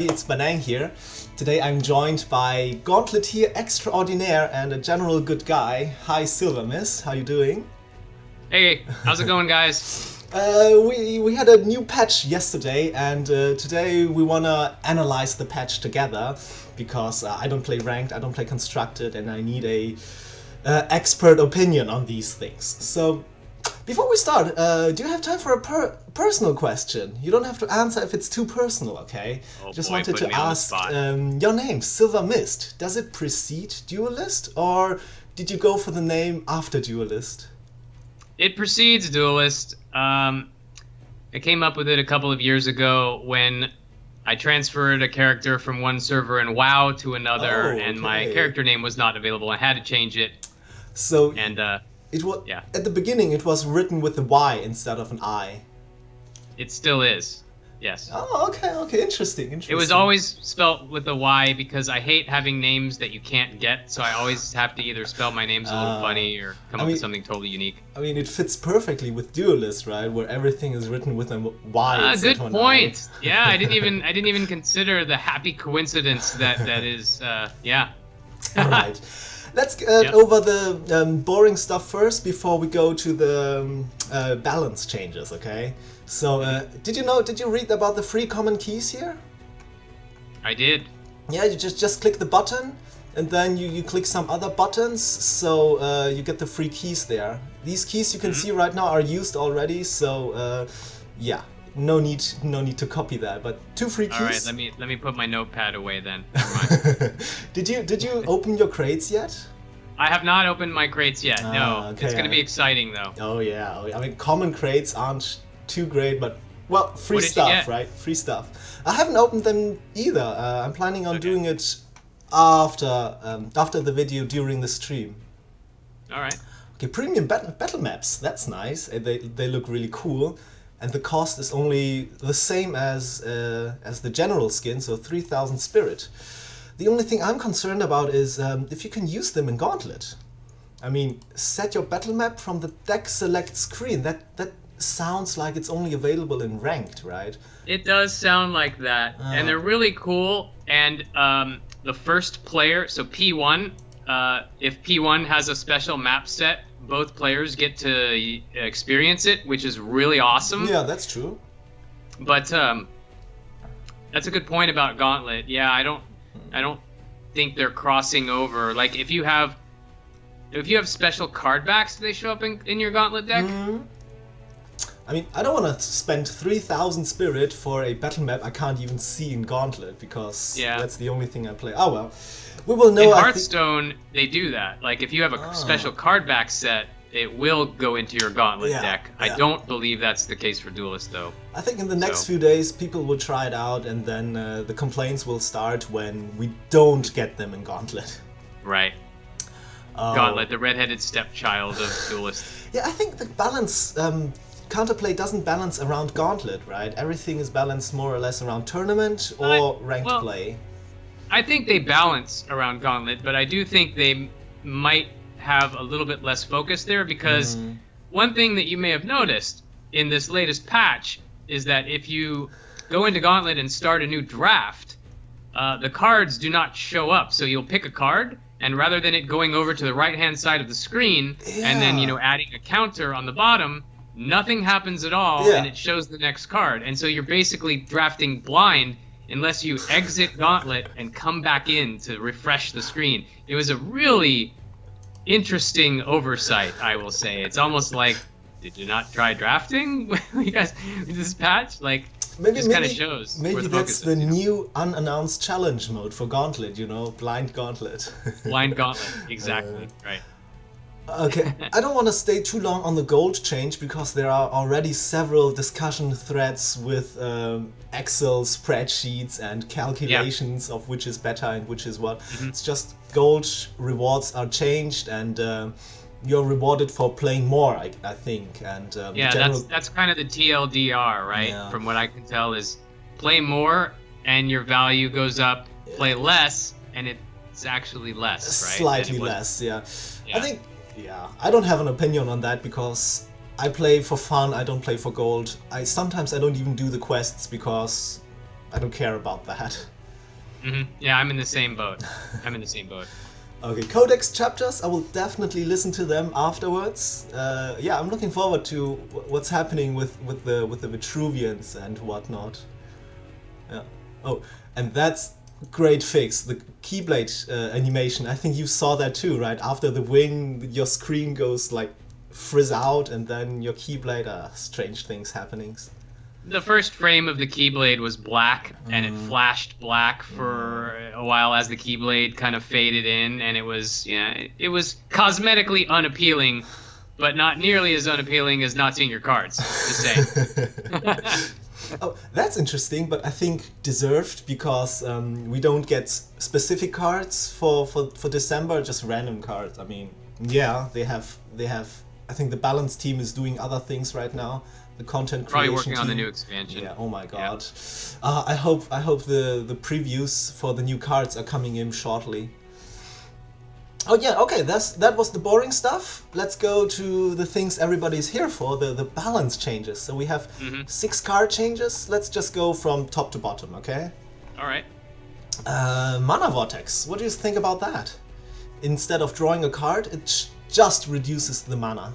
It's Banang here. Today I'm joined by Gauntleteer Extraordinaire and a general good guy. Hi sylvermyst, how you doing? Hey, how's it going, guys? We had a new patch yesterday, and today we wanna analyze the patch together because I don't play ranked, I don't play constructed, and I need a expert opinion on these things. So before we start, do you have time for a personal question? You don't have to answer if it's too personal, okay? Oh Just boy, wanted putting to me on the ask, spot. your name, sylvermyst, does it precede Duelist, or did you go for the name after Duelist? It precedes Duelist. I came up with it a couple of years ago when I transferred a character from one server in WoW to another, Oh, and my okay. character name was not available. I had to change it, So and it was yeah, at the beginning it was written with a Y instead of an I. it still is. Yes. Oh, okay, okay, interesting, It was interesting. always spelt with a Y because I hate having names that you can't get, so I always have to either spell my names a little Uh, funny or come I up with mean, something totally unique. it fits perfectly with Duelist, right? Where everything is written with a Y instead of Good an I. point. Yeah, I didn't even consider the happy coincidence that is yeah. All right, let's get Yep. over the boring stuff first before we go to the balance changes. Okay. So, Mhm. Did you read about the free common keys here? I did. Yeah, you just click the button, and then you click some other buttons, so you get the free keys there. These keys you can Mhm. see right now are used already, so yeah, no need to copy that. But two free All right, keys. let me put my notepad away then. Never mind. Did you open your crates yet? I have not opened my crates yet. No, Ah, it's okay. going to be exciting though. Oh yeah. I mean, common crates aren't too great, but well, free What did you stuff, get? right? Free stuff. I haven't opened them either. I'm planning on Okay. doing it after the video during the stream. All right. Okay, premium battle maps. That's nice. They look really cool, and the cost is only the same as the general skin, so 3,000 spirit. The only thing I'm concerned about is if you can use them in Gauntlet. I mean, set your battle map from the deck select screen. That sounds like it's only available in ranked, right? It does sound like that, and Uh, they're really cool. And the first player, so P1, if P1 has a special map set, both players get to experience it, which is really awesome. yeah, that's true. But that's a good point about Gauntlet. Yeah, I don't think they're crossing over. Like if you have special card backs, do they show up in your Gauntlet deck? Hmm. I mean, I don't want to spend 3,000 spirit for a battle map I can't even see in Gauntlet because Yeah. that's the only thing I play. Oh well, we will In know. I think. Hearthstone, they do that. Like if you have a Ah, special card back set, it will go into your Gauntlet yeah, deck. I yeah. don't believe that's the case for Duelist though. I think in the next So, few days people will try it out, and then the complaints will start when we don't get them in Gauntlet. right. Oh, Gauntlet, the redheaded stepchild of Duelist. yeah. I think the balance. Counterplay doesn't balance around Gauntlet, right? Everything is balanced more or less around tournament I, or ranked well, play. I think they balance around Gauntlet, but I do think they might have a little bit less focus there because Mm, one thing that you may have noticed in this latest patch is that if you go into Gauntlet and start a new draft, the cards do not show up. So you'll pick a card, and rather than it going over to the right-hand side of the screen and then yeah, adding a counter on the bottom, nothing happens at all, and yeah. it shows the next card. And so you're basically drafting blind unless you exit Gauntlet and come back in to refresh the screen. It was a really interesting oversight, I will say. It's almost like, did you not try drafting, you guys, with this patch? Like, Maybe, just kind of maybe, shows where maybe the that's focus the is. new unannounced challenge mode for Gauntlet. Blind Gauntlet. Blind Gauntlet, Uh, exactly, right. okay, I don't want to stay too long on the gold change because there are already several discussion threads with Excel spreadsheets and Yeah. calculations of which is better and which is what. Hmm. It's just gold rewards are changed, and you're rewarded for playing more, I think. And the Yeah, that's general. that's kind of the TLDR, right? Yeah. From what I can tell, is play more and your value goes up. Play less and it's actually less, right? Than Slightly it was. less, yeah. I Yeah. think, yeah, I don't have an opinion on that because I play for fun, I don't play for gold. Sometimes I don't even do the quests because I don't care about that. Yeah, I'm in the same boat. I'm in the same boat. Okay, Codex chapters, I will definitely listen to them afterwards. Yeah, I'm looking forward to what's happening with the Vitruvians and whatnot. Yeah. Oh, and that's great fix, the Keyblade animation. I think you saw that too, right? After the wing, your screen goes like frizz out, and then your Keyblade, strange things happening. The first frame of the Keyblade was black, and it flashed black for a while as the Keyblade kind of faded in, and it was cosmetically unappealing, but not nearly as unappealing as not seeing your cards. Just saying. Oh, that's interesting, but I think deserved, because we don't get specific cards for December, just random cards. I mean, yeah, they have. I think the balance team is doing other things right now. The content creation Probably working team. on the new expansion. Yeah. Oh my god. Yeah. I hope the previews for the new cards are coming in shortly. Oh yeah, okay, that was the boring stuff. Let's go to the things everybody's here for, the balance changes. So we have 6 card changes. Let's just go from top to bottom, okay? Alright. Mana Vortex, what do you think about that? Instead of drawing a card, it just reduces the mana.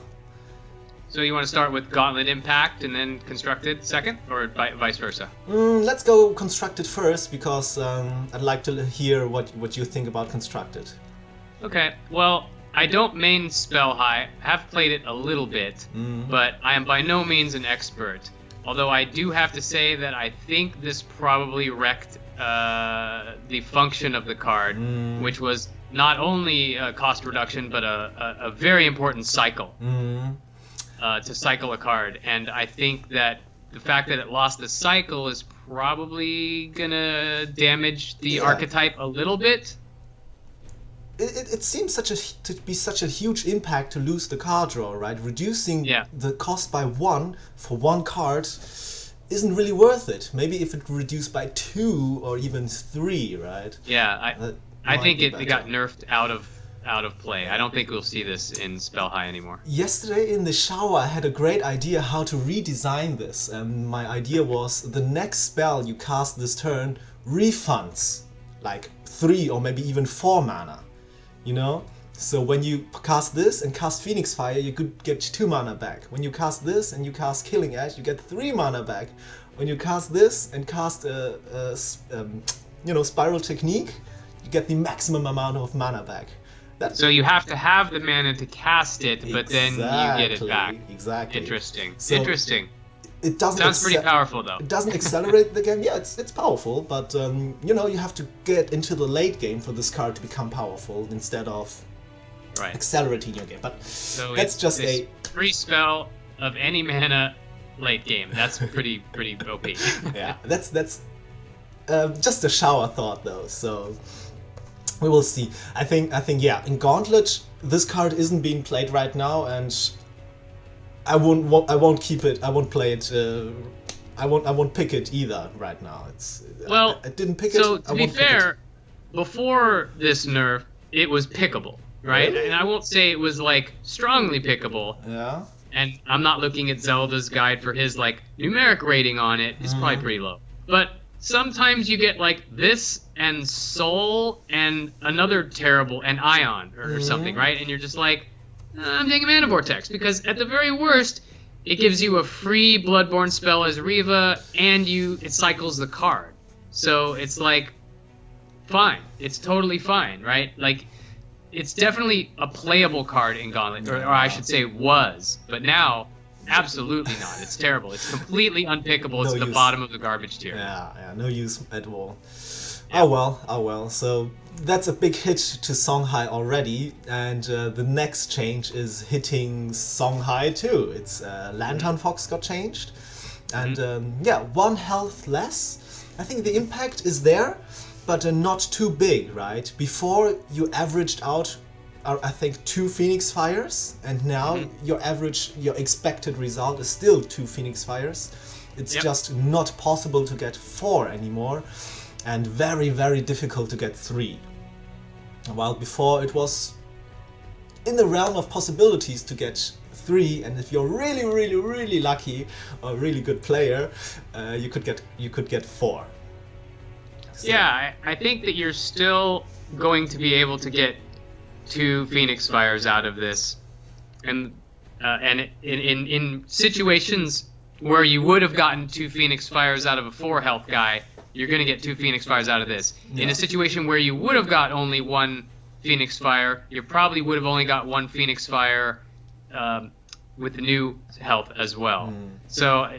So you want to start with Gauntlet Impact and then Constructed second, or vice versa? Let's go Constructed first, because I'd like to hear what you think about Constructed. Okay, well, I don't main Spell High. I have played it a little bit, but I am by no means an expert. Although I do have to say that I think this probably wrecked the function of the card, which was not only a cost reduction, but a very important cycle. To cycle a card, and I think that the fact that it lost the cycle is probably gonna damage the archetype a little bit. It seems to be such a huge impact to lose the card draw, right? Reducing the cost by 1 for 1 card isn't really worth it. Maybe if it reduced by 2 or even 3, right? Yeah, I think it got nerfed out of play. I don't think we'll see this in Spell High anymore. Yesterday in the shower I had a great idea how to redesign this, and my idea was the next spell you cast this turn refunds like 3 or maybe even 4 mana, you know? So when you cast this and cast Phoenix Fire, you could get 2 mana back. When you cast this and you cast Killing Edge, you get 3 mana back. When you cast this and cast Spiral Technique, you get the maximum amount of mana back. So you have to have the mana to cast it, but then you get it back. Exactly. Interesting. So Interesting. It doesn't Sounds pretty powerful, though. It doesn't accelerate the game. Yeah, it's powerful, but you have to get into the late game for this card to become powerful instead of accelerating your game. But so that's just a free spell of any mana late game. That's pretty OP. Yeah, that's just a shower thought though. So. We will see. I think yeah. In Gauntlet, this card isn't being played right now, and I won't keep it. I won't play it. I won't pick it either right now. I didn't pick it. So to be fair, before this nerf, it was pickable, right? Really? And I won't say it was like strongly pickable. Yeah. And I'm not looking at Zelda's guide for his like numeric rating on it. It's probably pretty low, but. Sometimes you get like this and Soul and another terrible and Ion or something, right? And you're just like, I'm taking Mana Vortex because at the very worst, it gives you a free Bloodborne spell as Riva and it cycles the card. So it's like, fine. It's totally fine, right? Like, it's definitely a playable card in Gauntlet, or I should say was, but now. Absolutely not. It's terrible. It's completely unpickable. It's the bottom of the garbage tier. Yeah, no use at all. Yeah. Oh well. So that's a big hit to Songhai already, and the next change is hitting Songhai too. It's Lantern Fox got changed, and 1 health less. I think the impact is there, but not too big, right? Before you averaged out. I think 2 Phoenix Fires, and now your expected result is still 2 Phoenix Fires. It's just not possible to get 4 anymore, and very, very difficult to get 3. While before it was in the realm of possibilities to get 3, and if you're really, really, really lucky or a really good player, you could get 4. Yeah, I think that you're still going to be able to get 2 Phoenix Fires out of this, and in situations where you would have gotten 2 Phoenix Fires out of a 4 health guy, you're going to get 2 Phoenix Fires out of this. Yeah. In a situation where you would have got only 1 Phoenix Fire, you probably would have only got 1 Phoenix Fire with the new health as well. So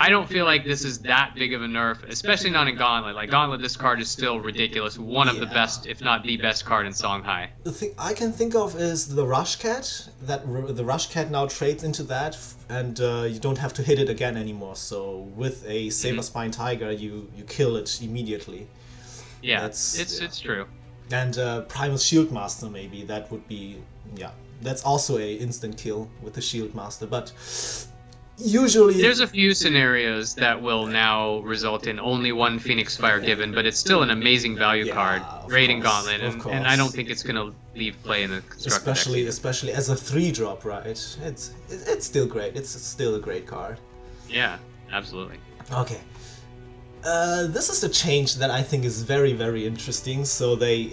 I don't feel like this is that big of a nerf, especially not in Gauntlet. Like, Gauntlet, this card is still ridiculous. One of the best, if not the best card in Songhai. The thing I can think of is the Rush Cat. The Rush Cat now trades into that, and you don't have to hit it again anymore. So with a Saber Spine Tiger, you kill it immediately. Yeah, it's true. And Primal Shield Master, maybe, that would be, that's also a instant kill with the Shield Master, but usually... There's a few scenarios that will now result in only 1 Phoenix Fire given, but it's still an amazing value card, great in Gauntlet, and I don't think it's going to leave play in the Constructed deck. Especially as a 3-drop, right? It's still great. It's still a great card. Yeah, absolutely. Okay. This is a change that I think is very, very interesting. So they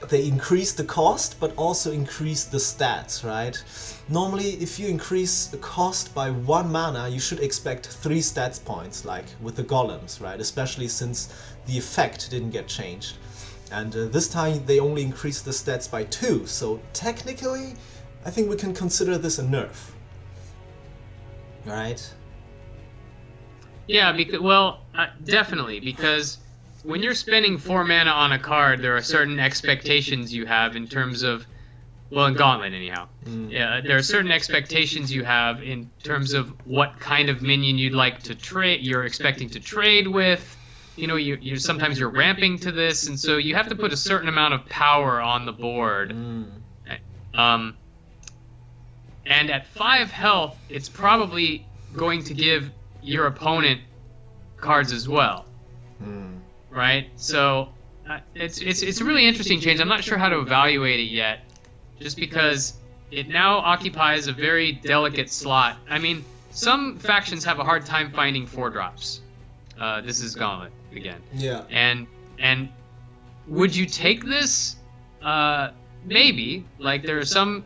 they increased the cost, but also increased the stats, right? Normally, if you increase the cost by 1 mana, you should expect 3 stats points, like with the golems, right? Especially since the effect didn't get changed. And this time they only increased the stats by 2, so technically, I think we can consider this a nerf. Right? Yeah, definitely, because when you're spending 4 mana on a card, there are certain expectations you have in terms of, well, in Gauntlet anyhow. Yeah, there are certain expectations you have in terms of what kind of minion you'd like to trade. You're expecting to trade with. You know, you sometimes you're ramping to this, and so you have to put a certain amount of power on the board. And at 5 health, it's probably going to give your opponent cards as well. Right? So it's a really interesting change. I'm not sure how to evaluate it yet, just because it now occupies a very delicate slot. I mean, some factions have a hard time finding 4-drops. This is Gauntlet again. Yeah. And would you take this? Maybe. Like, there are some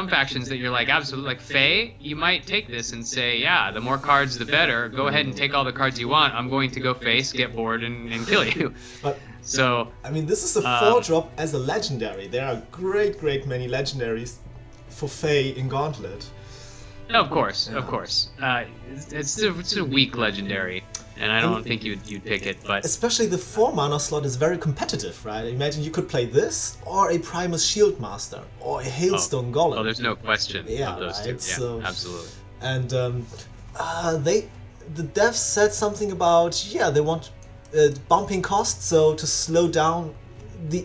factions that you're like, absolutely, like Fae, you might take this and say, yeah, the more cards the better, go ahead and take all the cards you want, I'm going to go face, get bored, and kill you. But so I mean, this is a 4-drop as a legendary. There are great many legendaries for Fae in Gauntlet. Of course. It's a weak legendary, and I don't think you'd pick it, but... Especially the 4-mana slot is very competitive, right? Imagine you could play this, or a Primus Shield Master, or a Hailstone Golem. Oh, there's no question of those right? two. So, yeah, absolutely. And the devs said something about, they want bumping costs, so to slow down the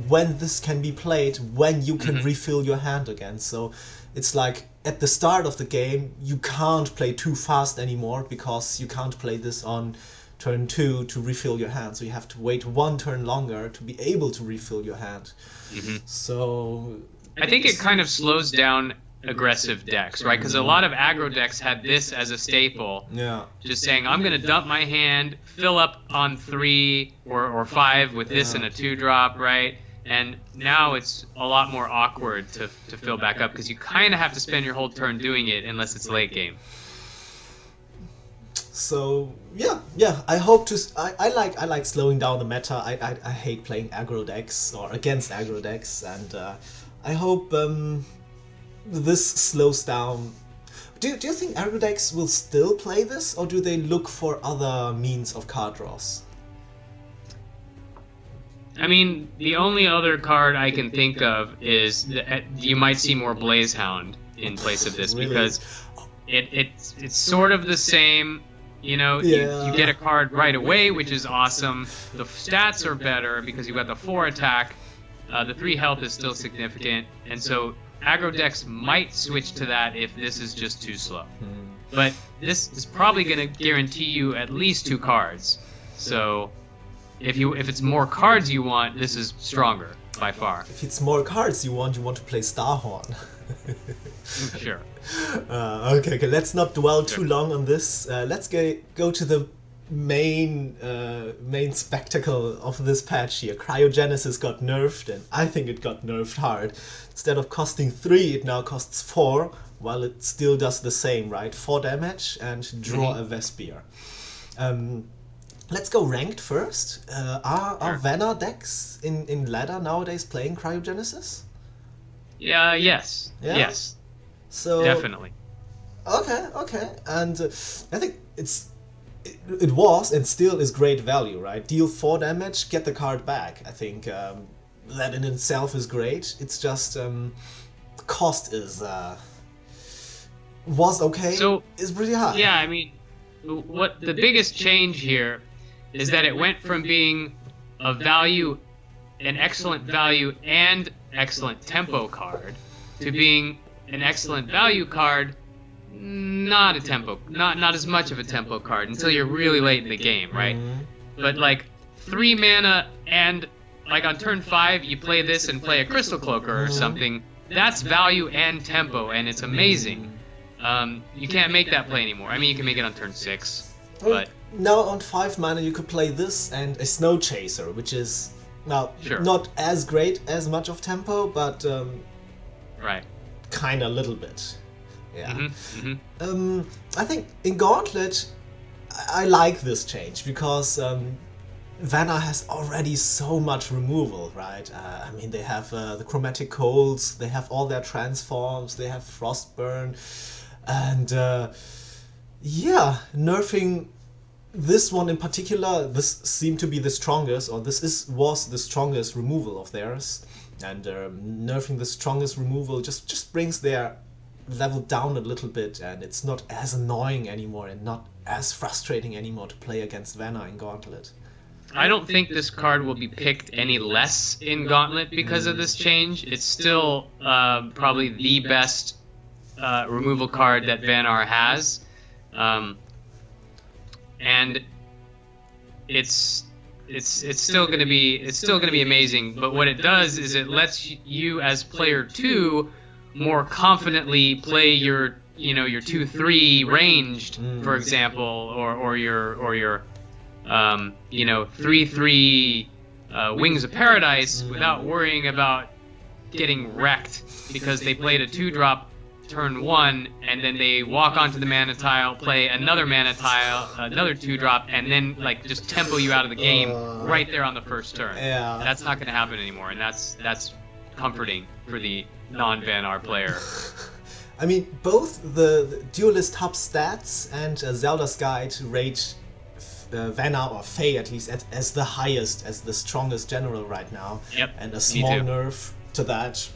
when this can be played, when you can refill your hand again. So it's like, at the start of the game, you can't play too fast anymore, because you can't play this on turn 2 to refill your hand. So you have to wait 1 turn longer to be able to refill your hand. So I think it kind of slows down aggressive decks, right? Because a lot of aggro decks had this as a staple. Yeah. Just saying, I'm going to dump my hand, fill up on 3 or 5 with this and a 2-drop, right? And now it's a lot more awkward to fill back up, because you kind of have to spend your whole turn doing it unless it's late game. So yeah, I hope to. I like slowing down the meta. I hate playing aggro decks or against aggro decks, and I hope this slows down. Do you think aggro decks will still play this, or do they look for other means of card draws? I mean, the only other card I can think of is that you might see more Blazehound in place of this, really? Because it's sort of the same. You know, you get a card right away, which is awesome. The stats are better because you got the 4 attack. The 3 health is still significant, and so aggro decks might switch to that if this is just too slow. But this is probably going to guarantee you at least 2 cards. So if it's more cards you want, this is stronger by far. If it's more cards you want to play Starhorn. Sure. Okay, let's not dwell too long on this. Let's go to the main spectacle of this patch here. Cryogenesis got nerfed, and I think it got nerfed hard. Instead of costing 3, it now costs 4, while it still does the same, right? 4 damage and draw a Vespier. Let's go ranked first. Are Vanna decks in ladder nowadays playing Cryogenesis? Yeah, yes. Yeah? Yes. So Definitely. Okay, and I think it was and still is great value, right? Deal 4 damage, get the card back. I think that in itself is great. It's just cost is was okay. So is pretty high. yeah, I mean, what the biggest change here is that it went from being a value, an excellent value and excellent tempo card, to being an excellent value card, not a tempo, not as much of a tempo card until you're really late in the game, right? But like 3 mana and like on turn 5 you play this and play a Crystal Cloaker or something. That's value and tempo, and it's amazing. You can't make that play anymore. I mean, you can make it on turn 6, but now on 5 mana you could play this and a Snow Chaser, which is not as great as much of tempo, but right, kind of a little bit. Yeah. I think in Gauntlet I like this change because Vanna has already so much removal, right? I mean, they have the Chromatic Coals, they have all their transforms, they have Frostburn, and yeah, nerfing this one in particular, this seemed to be the strongest, or was the strongest removal of theirs, and nerfing the strongest removal just brings their level down a little bit, and it's not as annoying anymore and not as frustrating anymore to play against Vanna in Gauntlet. I don't think this card will be picked any less in Gauntlet because of this change. It's still probably the best removal card that Vanar has, and it's still going to be amazing. But what it does is it lets you as player 2 more confidently play your 2/3 ranged, for example, or your 3/3 Wings of Paradise without worrying about getting wrecked because they played a 2-drop turn 1 and then they walk onto the mana tile, play another mana tile, another 2-drop, and then like just tempo you out of the game right there on the first turn. Yeah. That's not going to happen anymore, and that's comforting for the non-Vanar player. I mean, both the Duelist Hub stats and Zelda's Guide rate Vanna, or Faye at least, as the highest, as the strongest general right now. Yep, and a small nerf to that.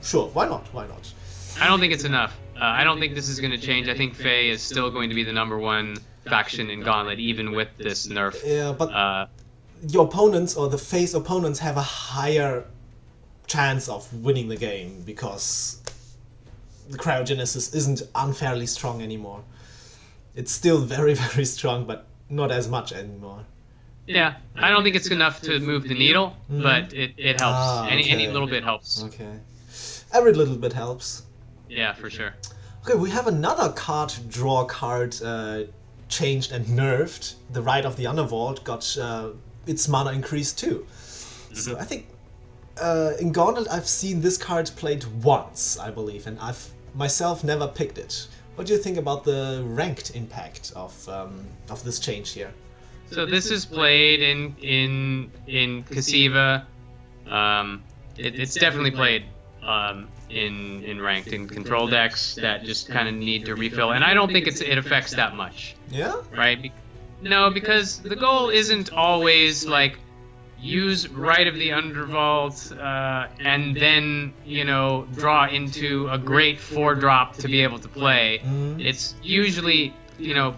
Sure, why not? Why not? I don't think it's enough. I don't think this is going to change. I think Faye is still going to be the #1 faction in Gauntlet, even with this nerf. Yeah, but your opponents, or the Faye's opponents, have a higher chance of winning the game because the Cryogenesis isn't unfairly strong anymore. It's still very, very strong, but not as much anymore. Yeah, I don't think it's enough to move the needle, but it helps. Any little bit helps. Okay. Every little bit helps. Yeah, for sure. Okay, we have another draw card changed and nerfed. The Rite of the Underworld got its mana increased too. So I think in Gauntlet I've seen this card played once, I believe, and I've myself never picked it. What do you think about the ranked impact of this change here? So this is played in Kasiva. It's definitely played in ranked, in control decks that just kind of need to refill, and I don't think it affects that much. Yeah? Right? No, because the goal isn't always like use Rite of the Undervault and then draw into a great 4-drop to be able to play. It's usually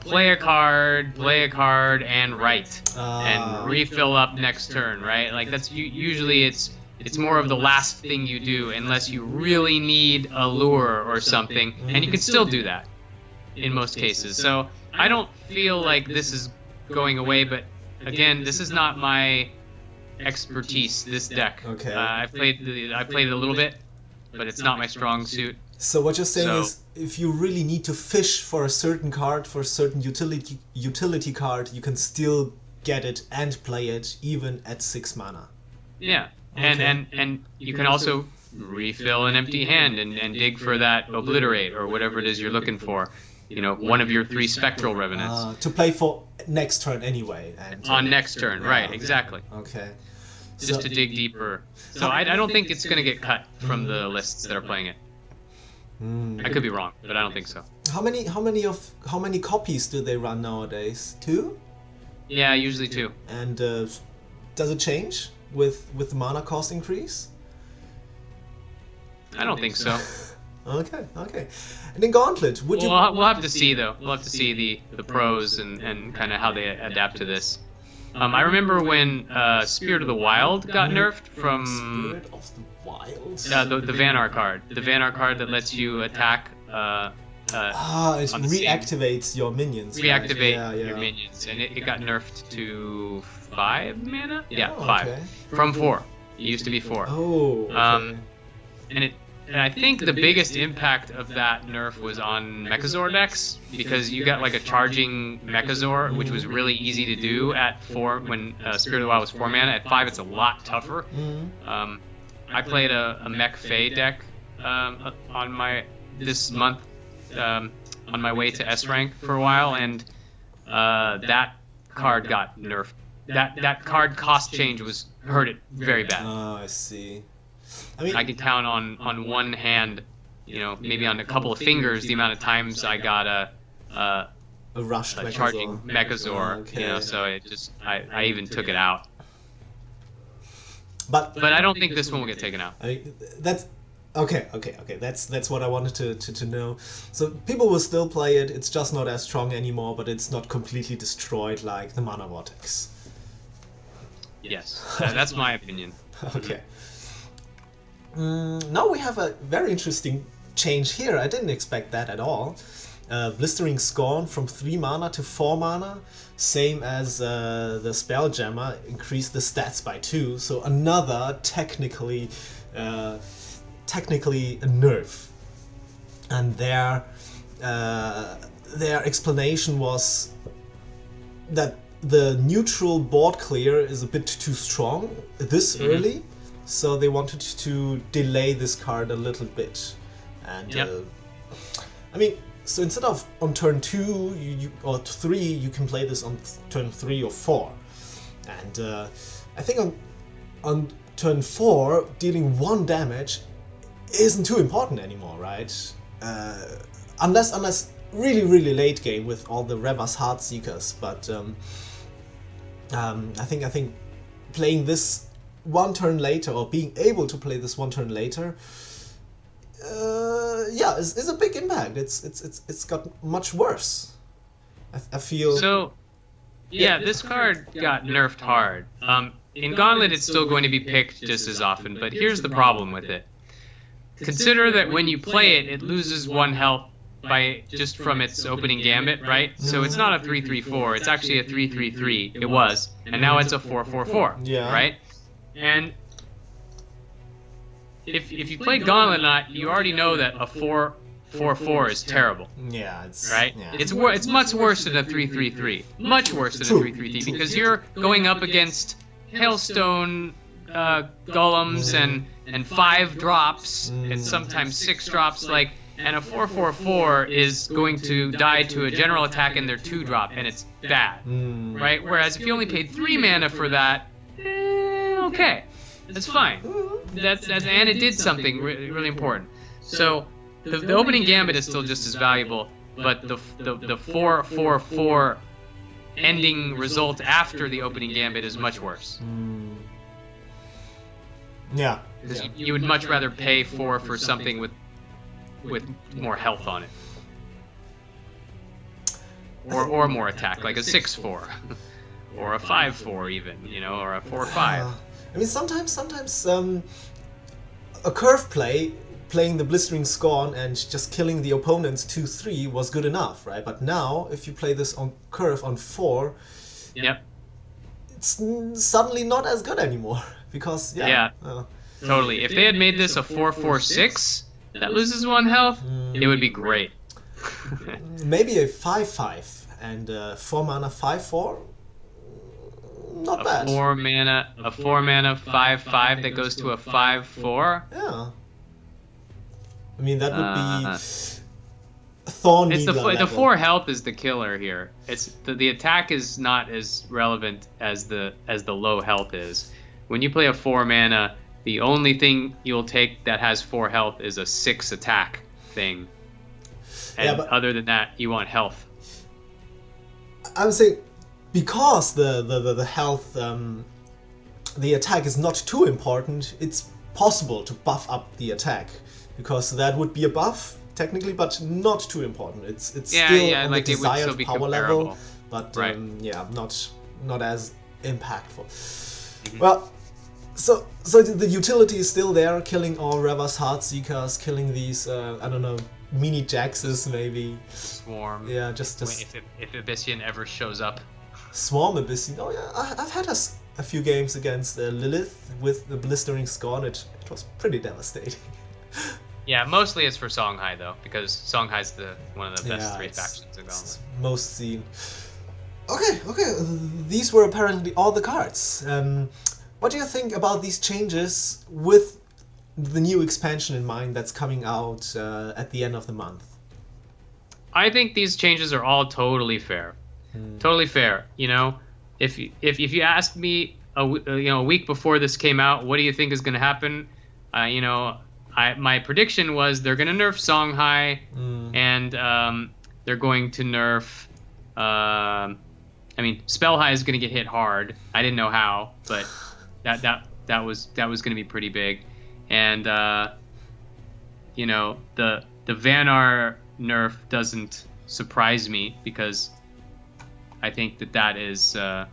play a card, and write, and refill up next turn, right? Like that's usually it's more of the last thing you do unless you really need a lure or something, and you can still do that in most cases. So I don't feel like this is going away, but again, this is not my expertise, this deck. Okay. I played it a little bit, but it's not my strong suit. So what you're saying So- is, if you really need to fish for a certain card, for a certain utility card, you can still get it and play it even at 6 mana. Yeah, Okay. and you can also refill an empty hand and dig for that obliterate or whatever it is you're looking for. You know, one of your 3 spectral revenants To play for next turn anyway. And on next turn. Right, yeah. exactly. Okay. Just to dig deeper. So I don't think it's gonna get cut from the lists that are playing it. I could be wrong, but I don't think so. How many copies do they run nowadays? 2? Yeah, usually 2. And does it change with the mana cost increase? I don't think so. Okay. And in Gauntlet, would you? We'll have to see though. We'll have to see the pros and kind of how they adapt to this. I remember when Spirit of the Wild got nerfed from Spirit of the Wild. the Vanar card. The Vanar card that lets you attack. It on the same- reactivates your minions. right? Reactivate Yeah. your minions, and it got nerfed to 5 mana. Yeah, Oh, 5 okay. from 4. It used to be 4. Oh. Okay. And I think the biggest impact of that nerf was on Mechazor decks, because you got like a charging Mechazor, which was really easy to do at 4 when Spirit of the Wild was 4 mana. At 5, it's a lot tougher. I played a Mech Fey deck on this month on my way to S rank for a while, and that card got nerfed. That card cost change hurt it very bad. Oh, I see. I mean, I could count on one hand, maybe on a couple of fingers, the amount of times I got a rushed a Mechazor. charging Mechazor. Oh, okay. So it just I even took it out. But I don't think this one will get taken out. I mean, that's okay. That's what I wanted to know. So people will still play it. It's just not as strong anymore, but it's not completely destroyed like the Mana Vortex. Yes, that's my opinion. Okay. Now we have a very interesting change here. I didn't expect that at all. Blistering Scorn from 3 mana to 4 mana, same as the Spelljammer, increased the stats by 2. So another technically a nerf. And their explanation was that the neutral board clear is a bit too strong this early, so they wanted to delay this card a little bit. And I mean, so instead of on turn 2 or 3, you can play this on turn 3 or 4. And I think on turn 4, dealing 1 damage isn't too important anymore, right? Unless really late game with all the Reva's Heartseekers, but I think playing this 1 turn later, or being able to play this 1 turn later, is a big impact. It's got much worse. I feel. So, yeah, this card got nerfed hard. In Gauntlet, it's still going to be picked just as often, but here's the problem with it. Consider that when you play it, it loses 1 health just from its opening gambit, right? So it's not a 3/3/4, it's actually a 3/3/3. It was, and now it's a 4/4/4, Yeah. right? And if you play Gauntlet, you already know that a 4/4/4 is terrible, Yeah, it's right? Yeah. It's much worse than a 3/3/3, much worse than a 3/3/3, because you're going up against Hailstone golems and 5 drops and sometimes 6 drops, and a 4/4/4 is going to die to a general attack in their 2 drop, and it's bad, right? Whereas if you only paid 3 mana for that, okay, that's fine. And it did something really important. So the opening gambit is still just as valuable, but the 4/4/4 ending result after the opening gambit is much worse. Yeah. Because you would much rather pay 4 for something with more health on it, or more attack, like a 6/4, or a 5/4 even, or a 4/5. I mean, sometimes a curve playing the Blistering Scorn and just killing the opponent's 2/3 was good enough, right? But now, if you play this on curve on 4, Yep. it's suddenly not as good anymore because Totally. If they had made this a 4/4/6, that loses 1 health, it would be great. Maybe a 5/5 and 4 mana 5/4. Not bad. A 4 mana 5/5 that goes to a 5/4. Yeah. I mean, that would be Thorn It's Needler the 4 health is the killer here. It's the attack is not as relevant as the low health is. When you play a 4 mana, the only thing you'll take that has 4 health is a 6 attack thing. And Yeah, but other than that, you want health. I'm saying because the health, the attack is not too important, it's possible to buff up the attack. Because that would be a buff, technically, but not too important. It's still on the desired power level, but right. Yeah, not as impactful. Well, so the utility is still there, killing all Reva's Heartseekers, killing these I don't know, mini Jaxes maybe. Swarm. Yeah, just if Abyssian ever shows up. Swarm Abyssian. Oh yeah, I've had a few games against Lilith with the Blistering Scorn. It was pretty devastating. Yeah, mostly it's for Songhai though, because Songhai's one of the best 3 factions in Gauntlet. Most seen. Okay. These were apparently all the cards. What do you think about these changes with the new expansion in mind that's coming out at the end of the month? I think these changes are all totally fair. Totally fair. You know, if you asked me a week before this came out, what do you think is going to happen? My prediction was they're going to nerf Songhai, and they're going to nerf. Spellhai is going to get hit hard. I didn't know how, but that was going to be pretty big, and the Vanar nerf doesn't surprise me because I think that is. I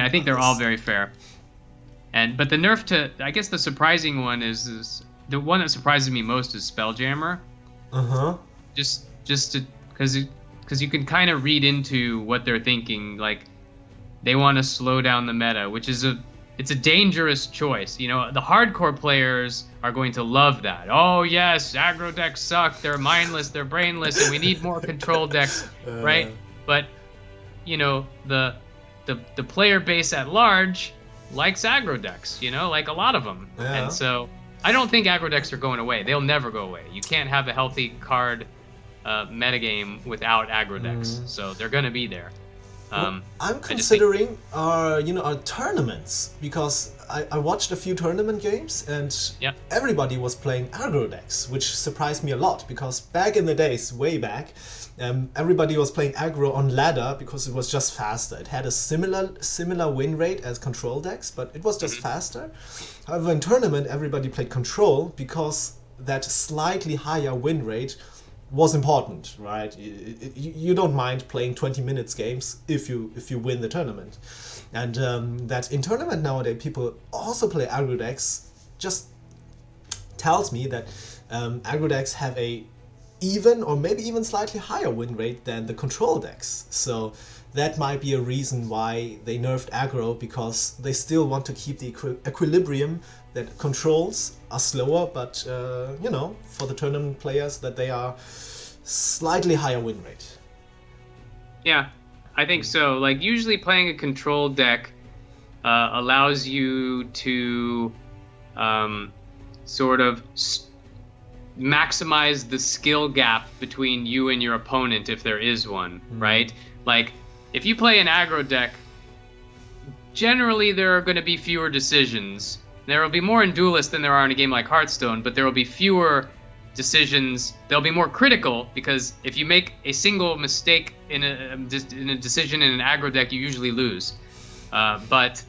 think they're all very fair, but the nerf to, I guess the surprising one is the one that surprises me most is Spelljammer. Just because you can kind of read into what they're thinking, like they want to slow down the meta, which is it's a dangerous choice. You know, the hardcore players are going to love that. Oh yes, aggro decks suck. They're mindless. They're brainless, and we need more control decks, right? But the player base at large likes aggro decks. Like a lot of them, and so I don't think aggro decks are going away. They'll never go away. You can't have a healthy card metagame without aggro decks, so they're going to be there. I'm considering our tournaments, because I watched a few tournament games and everybody was playing aggro decks, which surprised me a lot because back in the days, way back, everybody was playing aggro on ladder because it was just faster. It had a similar win rate as control decks, but it was just faster. However, in tournament, everybody played control because that slightly higher win rate was important, right? You don't mind playing 20 minutes games if you win the tournament. And that in tournament nowadays people also play aggro decks just tells me that aggro decks have a even or maybe even slightly higher win rate than the control decks. So that might be a reason why they nerfed aggro, because they still want to keep the equilibrium that controls are slower, but for the tournament players that they are slightly higher win rate. Yeah, I think so. Like usually playing a control deck allows you to sort of maximize the skill gap between you and your opponent if there is one, right? Like if you play an aggro deck, generally there are going to be fewer decisions. There will be more in Duelist than there are in a game like Hearthstone, but there will be fewer decisions. They'll be more critical, because if you make a single mistake in a decision in an aggro deck, you usually lose. But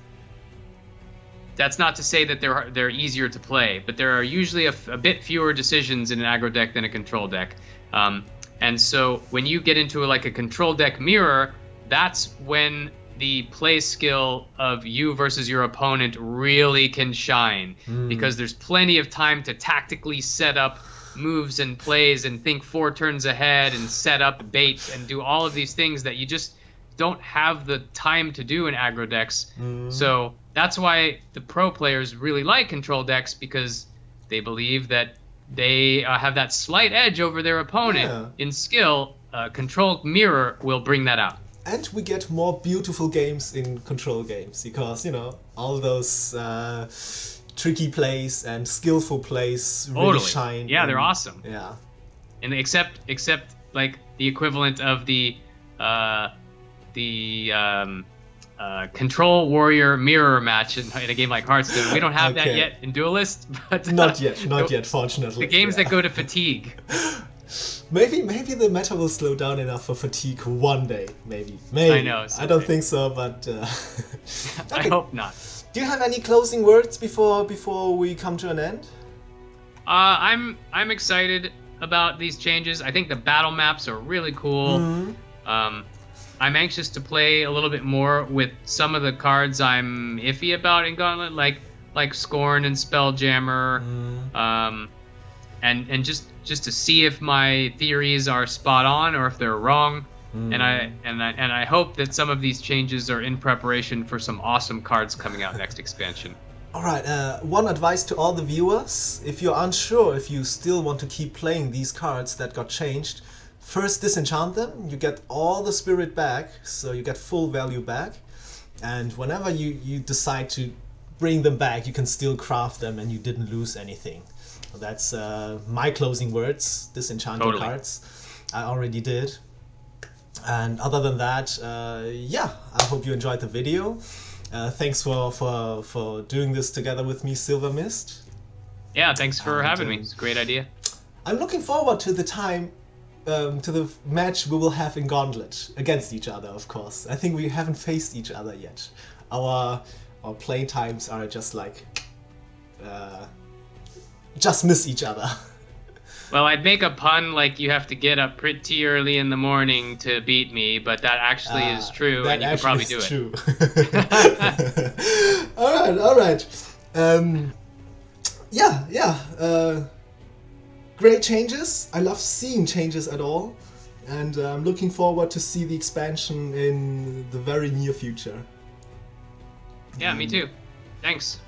that's not to say that they're easier to play, but there are usually a bit fewer decisions in an aggro deck than a control deck. And so when you get into a control deck mirror, that's when the play skill of you versus your opponent really can shine, because there's plenty of time to tactically set up moves and plays and think 4 turns ahead and set up bait and do all of these things that you just don't have the time to do in aggro decks. So that's why the pro players really like control decks, because they believe that they have that slight edge over their opponent Yeah. in skill. Control Mirror will bring that out. And we get more beautiful games in Control games because, you know, all those tricky plays and skillful plays really Totally. shine. Yeah, they're awesome. Yeah. And except like the equivalent of the Control Warrior Mirror match in a game like Hearthstone. We don't have that Okay. yet in Duelist, but Not yet, fortunately. the games Yeah. that go to fatigue. Maybe the meta will slow down enough for fatigue one day. Maybe. I know, I don't someday. think so, but I okay. hope not. Do you have any closing words before we come to an end? I'm excited about these changes. I think the battle maps are really cool. I'm anxious to play a little bit more with some of the cards I'm iffy about in Gauntlet, like Scorn and Spelljammer, and just to see if my theories are spot on or if they're wrong. And I hope that some of these changes are in preparation for some awesome cards coming out next expansion. Alright, one advice to all the viewers: if you're unsure if you still want to keep playing these cards that got changed, first disenchant them, you get all the spirit back, so you get full value back, and whenever you decide to bring them back, you can still craft them and you didn't lose anything. So that's my closing words, disenchanting Totally. cards. I already did. And other than that, yeah, I hope you enjoyed the video. Thanks for doing this together with me, sylvermyst. Yeah, thanks for And, having me. It's a great idea. I'm looking forward to the time, to the match we will have in Gauntlet against each other, of course. I think we haven't faced each other yet. Our play times are just like, just miss each other. Well, I'd make a pun like you have to get up pretty early in the morning to beat me, but that actually is true, and you can probably do it. True. All right. Yeah. Great changes. I love seeing changes at all, and I'm looking forward to see the expansion in the very near future. Yeah, me too. Thanks.